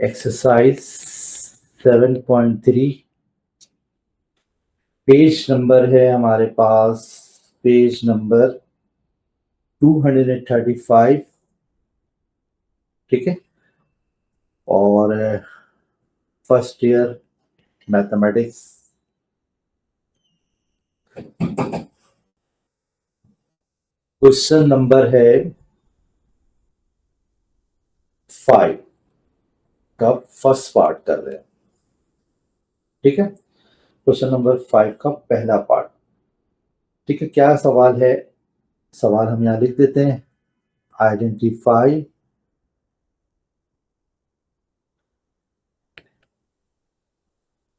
Exercise 7.3 page number है हमारे पास page number 235। ठीक है, और first year mathematics. Question number है 5 का फर्स्ट पार्ट कर रहे हैं। ठीक है, क्वेश्चन नंबर 5 का पहला पार्ट। ठीक है, क्या सवाल है? सवाल हम यहां लिख देते हैं। Identify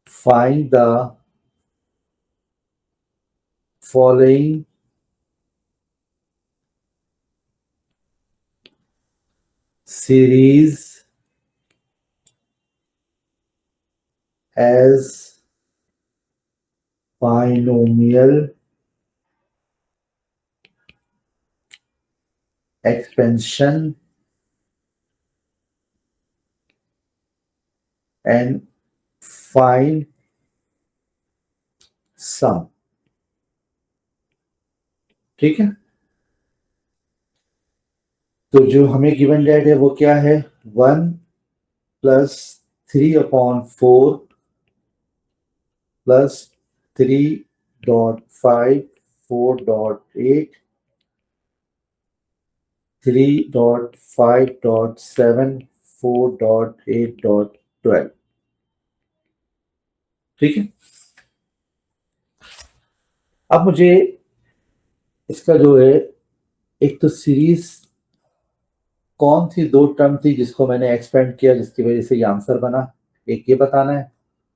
find the following series as binomial expansion and find sum। ठीक है, तो जो हमें गिवन डेट है वो क्या है? 1 प्लस 3/4 प्लस 3.5 4.8 3.5.7 4.8.12। ठीक है, अब मुझे इसका जो है, एक तो सीरीज कौन सी दो टर्म थी जिसको मैंने एक्सपेंड किया जिसकी वजह से ये आंसर बना, एक ये बताना है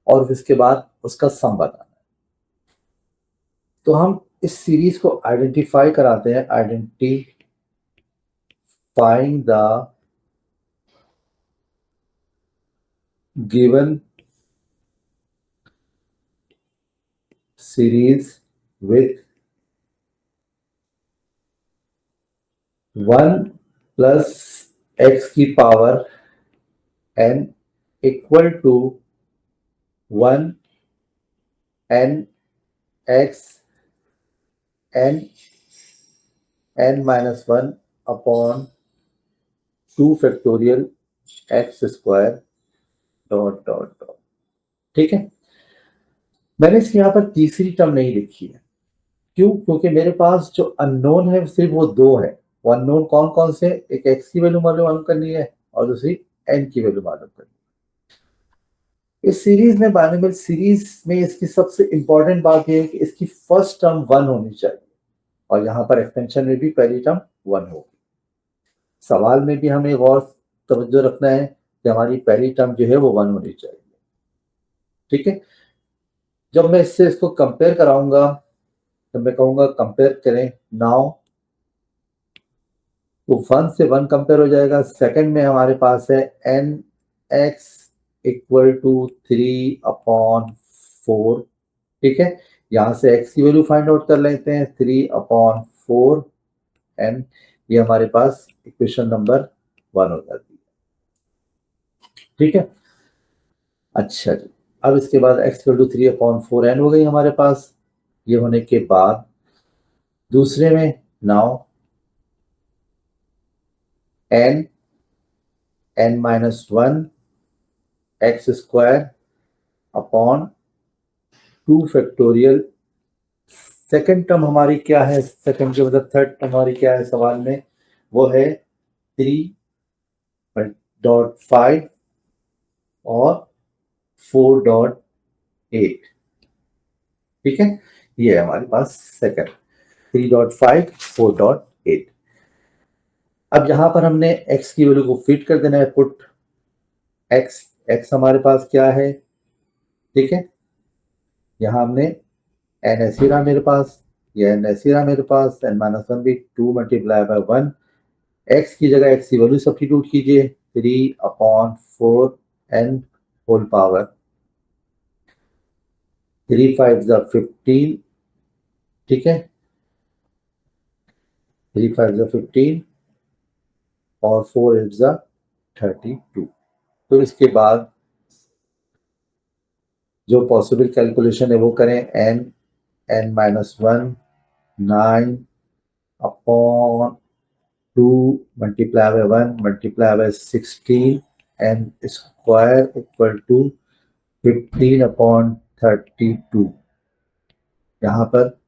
और इसके बाद उसका सम बताना है। तो हम इस सीरीज को आइडेंटिफाई कराते हैं। Identifying the given series with 1 plus x की power n equal to 1 n x n minus 1 upon 2 factorial x square dot dot dot. ठीक है, मैंने इसके यहाँ पर तीसरी टर्म नहीं लिखी है। क्यों? क्योंकि मेरे पास जो अननोन है सिर्फ वो दो है। वो अननोन कौन कौन से? एक एक्स की वैल्यू मालूम करनी है और दूसरी एन की वैल्यू मालूम करनी है। इस सीरीज में, बाइनोमियल सीरीज में, इसकी सबसे इंपॉर्टेंट बात यह है कि इसकी फर्स्ट टर्म 1 होनी चाहिए और यहाँ पर एक्सटेंशन में भी पहली टर्म 1 होगी। सवाल में भी हमें गौर तवज्जो रखना है कि हमारी पहली टर्म जो है वो 1 होनी चाहिए। ठीक है, जब मैं इससे इसको कंपेयर कराऊंगा, जब मैं कहूंगा कंपेयर करें नाउ, तो 1 से 1 कंपेयर हो जाएगा। सेकंड में हमारे पास है एन एक्स इक्वल टू 3/4। ठीक है, यहां से एक्स की वैल्यू फाइंड आउट कर लेते हैं, 3/4 एन। ये हमारे पास इक्वेशन नंबर 1 हो जाती है। ठीक है, अच्छा जी, अब इसके बाद एक्स इक्वल टू 3/4 एन हो गई हमारे पास। ये होने के बाद दूसरे में now n minus 1 x square upon 2 factorial. Second term हमारी क्या है? सेकंड के मतलब थर्ड टर्म हमारी क्या है सवाल में? वो है 3.5 और 4.8। ठीक है, ये है हमारे पास सेकंड 3.5 4.8। अब यहां पर हमने x की वैल्यू को फिट कर देना है। पुट x हमारे पास क्या है? ठीक है, यहां हमने एन ऐसी रहा मेरे पास, ये एन ऐसी रहा मेरे पास, एन माइनस 1 भी 2 मल्टीप्लाई बाय 1। एक्स की जगह एक्स की वैल्यू सब्स्टिट्यूट कीजिए, 3/4 एन होल पावर 3 5 15। ठीक है, 3 5 15 और 4 8 32। तो इसके बाद जो पॉसिबल कैलकुलेशन है वो करें। n -1 9 upon 2 multiply by 1 multiply by 16 n square equal to 15 upon 32। यहाँ पर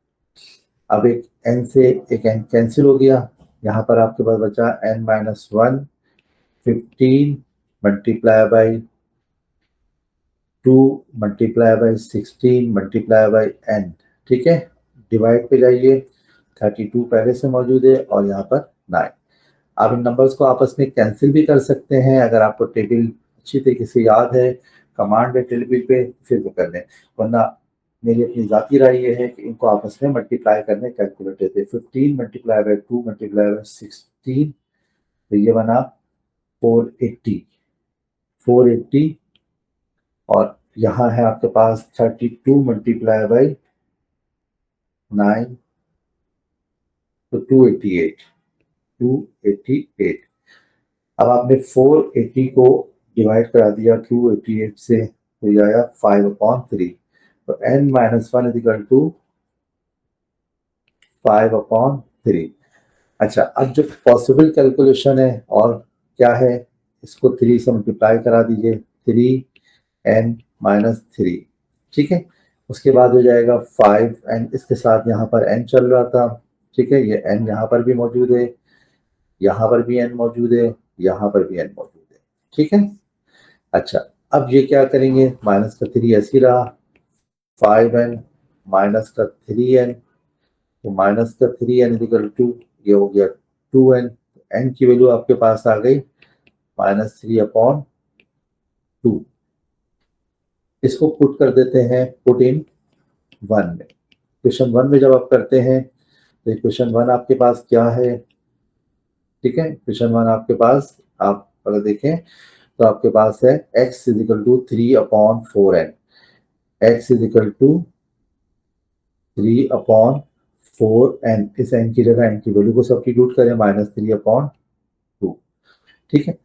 अब एक n से एक n कैंसिल हो गया। यहाँ पर आपके पास बचा n-1 15 multiply by 2 multiply by 16 multiply by n। ठीक है, डिवाइड पे जाइए। 32 पहले से मौजूद है और यहाँ पर 9। आप इन नंबर्स को आपस में कैंसिल भी कर सकते हैं। अगर आपको टेबल अच्छी तरीके से याद है, कमांड है टेबल पे, फिर वो कर लें, वरना मेरी अपनी ज़ाती राय ये है कि इनको आपस में मल्टीप्लाई करने कैलकुलेट देते। 15 मल्टीप्लाई बाय 2 मल्टीप्लाई बाय 16, तो ये बना 480। और यहाँ है आपके पास 32 मल्टीप्लाई बाय 9, तो 288। अब आपने 480 को डिवाइड करा दिया 288 से, तो ये आया 5/3। तो n-1 इक्वल टू 5/3। अच्छा, अब जो पॉसिबल कैलकुलेशन है और क्या है, इसको 3 से मल्टीप्लाई करा दीजिए। 3n-3, ठीक है। उसके बाद हो जाएगा 5n, इसके साथ यहाँ पर n चल रहा था, ठीक है। ये n यहाँ पर भी मौजूद है, यहाँ पर भी n मौजूद है, यहाँ पर भी n मौजूद है, ठीक है। अच्छा, अब ये क्या करेंगे, माइनस का 3 ऐसे ही रहा, 5n माइनस का 3n, तो माइनस का 3n इक्वल टू, ये हो गया 2n। n की वैल्यू आपके पास आ गई -3/2। इसको पुट कर देते हैं, पुट इन 1 में। क्वेश्चन 1 में जब आप करते हैं तो क्वेश्चन 1 आपके पास क्या है, ठीक है। क्वेश्चन 1 आपके पास, आप अगर देखें तो आपके पास है x equal to 3/4n। x equal to 3/4n। इस n की जगह n की वैल्यू को सब्स्टिट्यूट करें, -3/2, ठीक है।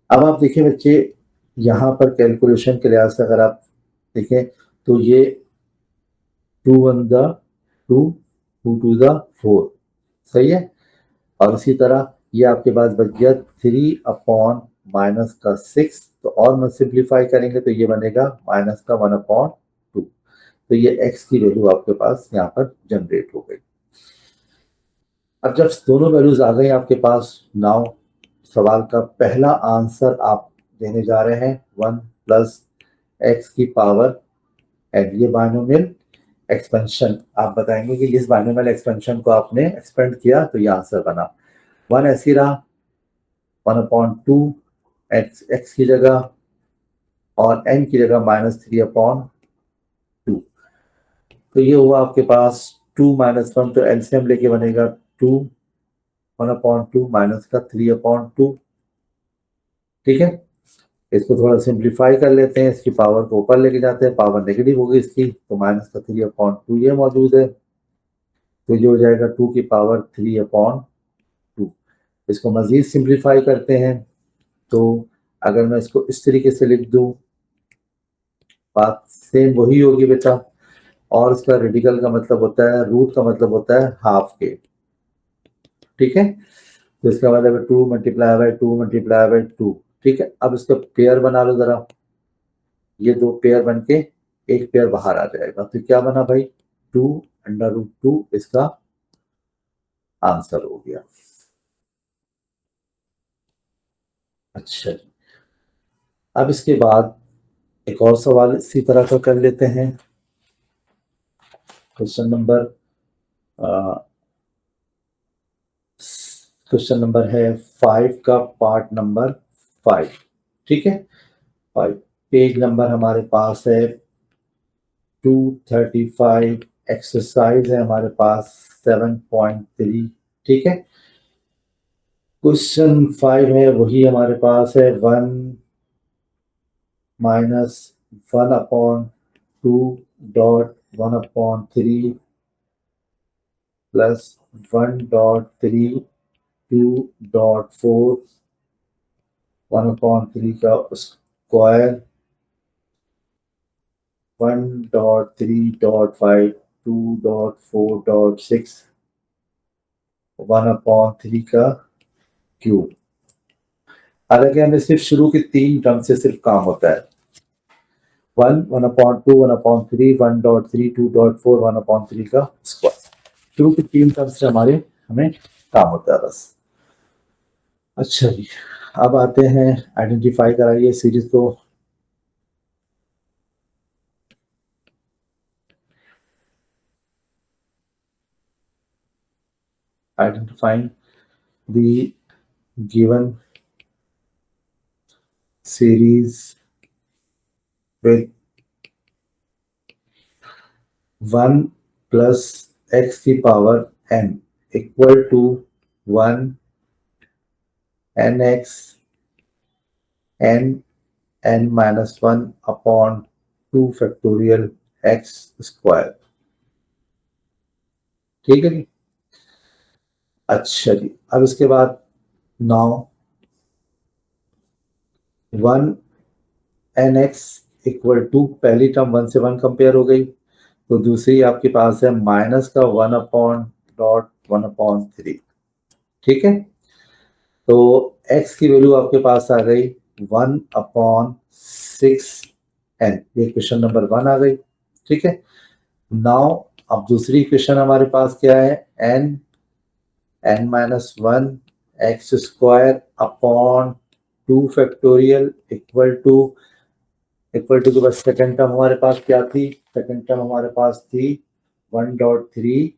अब आप देखिए बच्चे, यहाँ पर कैलकुलेशन के लिहाज से अगर आप देखें तो ये 2 1 द 2, 2 2 द 4, सही है। और इसी तरह ये आपके पास बच गया 3/-6। तो और मैं सिंप्लीफाई करेंगे तो ये बनेगा -1/2। तो ये x की वैल्यू आपके पास यहाँ पर जनरेट हो गई। अब जब दोनों वैल्यूज आ गई आपके पास, नाउ सवाल का पहला आंसर आप देने जा रहे हैं 1 + x की पावर n। ये बाइनोमियल एक्सपेंशन आप बताएंगे कि इस बाइनोमियल एक्सपेंशन को आपने एक्सपेंड किया तो ये आंसर बना। 1 ऐसे ही रहा, 1/2 x की जगह और n की जगह -3/2। तो ये हुआ आपके पास 2 - 1, तो एलसीएम लेके बनेगा 2, 1/2 माइनस का 3/2, ठीक है। इसको थोड़ा सिंप्लीफाई कर लेते हैं, इसकी पावर को ऊपर लेके जाते हैं, पावर नेगेटिव होगी इसकी, तो माइनस का 3/2 ये मौजूद है। तो ये हो जाएगा 2 की पावर 3/2। इसको मजीद सिंप्लीफाई करते हैं, तो अगर मैं इसको इस तरीके से लिख दूं, बात सेम वही होगी बेटा। और इसका रेडिकल का मतलब होता है, रूट का मतलब होता है हाफ के, ठीक है। तो इसका मतलब है 2 मल्टीप्लाई बाय 2 मल्टीप्लाई बाय 2, ठीक है। अब इसका पेयर बना लो जरा, ये दो पेयर बन के एक पेयर बाहर आ जाएगा, तो क्या बना भाई, 2√2 इसका आंसर हो गया। अच्छा जी, अब इसके बाद एक और सवाल इसी तरह का कर लेते हैं। क्वेश्चन नंबर क्वेश्चन नंबर है 5 का पार्ट नंबर 5, ठीक है। 5 पेज नंबर हमारे पास है 235, एक्सरसाइज है हमारे पास 7.3, ठीक है। क्वेश्चन 5 है वही हमारे पास है 1 - 1/2 डॉट 1/3 प्लस 1.32.4 1/3 का स्क्वायर 1.3.5 2.4.6 1/3 का क्यूब। हालांकि हमें सिर्फ शुरू के 3 टर्म से सिर्फ काम होता है, 1/2 1/3 1.3 2.4 1/3 का स्क्वायर। शुरू के 3 टर्म से हमें काम होता है बस। अच्छा जी, अब आते हैं आइडेंटिफाई कराइए सीरीज को। Identifying the given series with 1 plus x की power n equal to 1 nx n minus 1 upon 2 factorial x square। ठीक है जी। अच्छा जी, अब इसके बाद नाउ 1 nx इक्वल टू, पहली टर्म 1 से 1 कंपेयर हो गई, तो दूसरी आपके पास है माइनस का 1/(1/3)। ठीक है, तो x की वैल्यू आपके पास आ गई 1/6n, ये क्वेश्चन नंबर 1 आ गई। ठीक है, नाउ अब दूसरी क्वेश्चन हमारे पास क्या है, n-1 x square upon 2 factorial equal to के बाद सेकेंड टर्म हमारे पास क्या थी, सेकेंड टर्म हमारे पास थी 1.3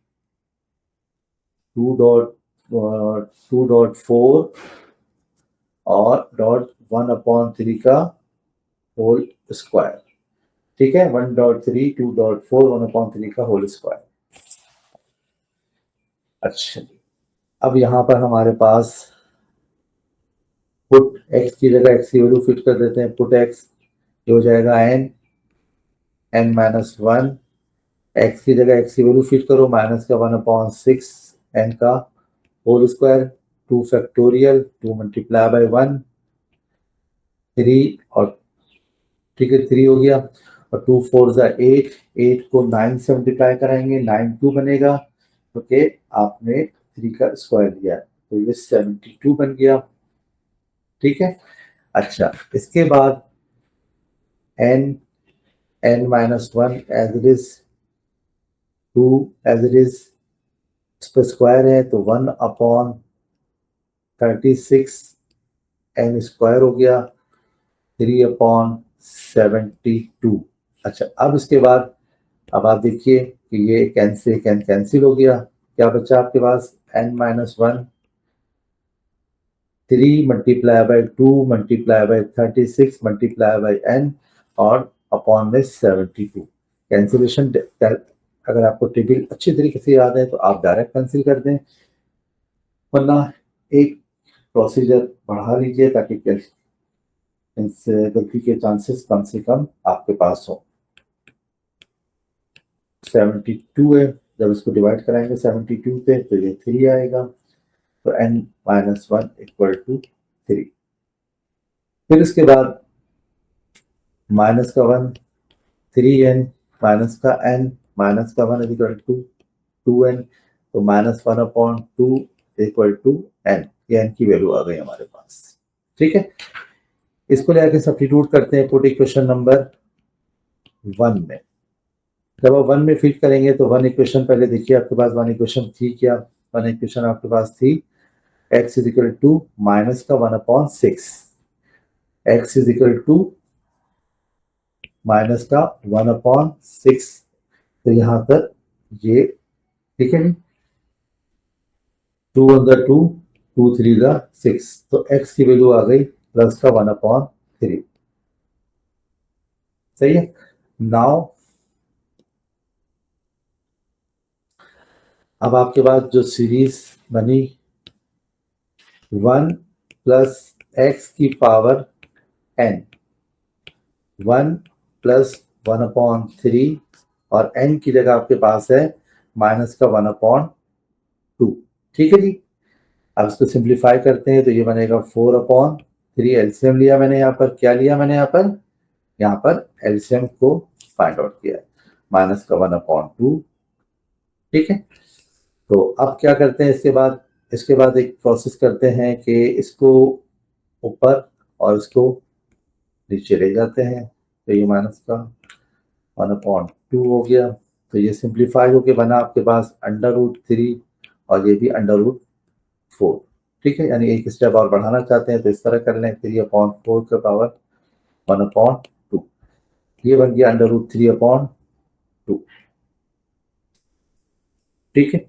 2.4 और 1/3 का होल स्क्वायर। ठीक है, 1.3 2.4 1/3 का होल स्क्वायर। अच्छा, अब यहां पर हमारे पास पुट x की जगह x की वैल्यू फिट कर देते हैं। पुट x हो जाएगा n-1, x की जगह x की वैल्यू फिट करो, माइनस का 1/6 n का whole square 2 factorial 2 multiply by 1 3 और ठीक है 3 हो गया, और 2 4 8, 8 को 9 से मल्टीप्लाई कराएंगे 9 2 बनेगा, ओके आपने 3 का स्क्वायर लिया तो ये 72 बन गया। ठीक है, अच्छा इसके बाद n-1 as it is 2 as it is, इस पर स्क्वायर है तो 1/36 n स्क्वायर हो गया 3/72। अच्छा, अब इसके बाद अब आप देखिए कि ये कैंसिल हो गया, क्या बचा आपके पास n-1 3 multiply by 2 multiply bye 36 multiply by n और अपॉन में 72। कैंसिलेशन अगर आपको टेबल अच्छी तरीके से याद है तो आप डायरेक्ट कैंसिल कर दें, वरना एक प्रोसीजर बढ़ा लीजिए ताकि इससे गलती के चांसेस कम से कम आपके पास हो। 72 है, जब इसको डिवाइड कराएंगे 72 पे तो ये 3 आएगा, तो n-1 इक्वल टू 3। फिर इसके बाद माइनस का 1 3n माइनस का n माइनस का 1 इक्वल टू 2n, तो -1/2 इक्वल टू n, ये n की वैल्यू आ गई हमारे पास। ठीक है, इसको लेकर सब्स्टिट्यूट करते हैं पुट इक्वेशन नंबर 1 में। जब आप 1 में फिट करेंगे तो 1 इक्वेशन पहले देखिए आपके पास 1 इक्वेशन थी क्या, 1 इक्वेशन आपके पास थी x is equal to minus का 1/6, x is equal to minus का 1/6, तो यहां पर ये ठीक है, 2 1 2 2 3 6, तो x की वैल्यू आ गई प्लस का 1/3। सही है, नाउ अब आपके पास जो सीरीज बनी 1 प्लस x की पावर n, 1 प्लस 1/3 और n की जगह आपके पास है माइनस का 1/2। ठीक है जी, अब इसको सिंप्लीफाई करते हैं तो ये बनेगा 4/3 3 एलसीएम लिया मैंने, यहाँ पर क्या लिया मैंने, यहाँ पर एलसीएम को फाइंड आउट किया, माइनस का 1/2। ठीक है, तो अब क्या करते हैं, इसके बाद एक प्रोसेस करते हैं कि इसको ऊपर और इसको नीचे ले जाते हैं, तो ये माइनस का 1/2 हो गया। तो ये सिंप्लीफाई होके बना आपके पास √3 और ये भी √4। ठीक है, यानी एक स्टेप और बढ़ाना चाहते हैं तो इस तरह कर लें, 3/4 का पावर 1/2, ये बन गया √3/2। ठीक है,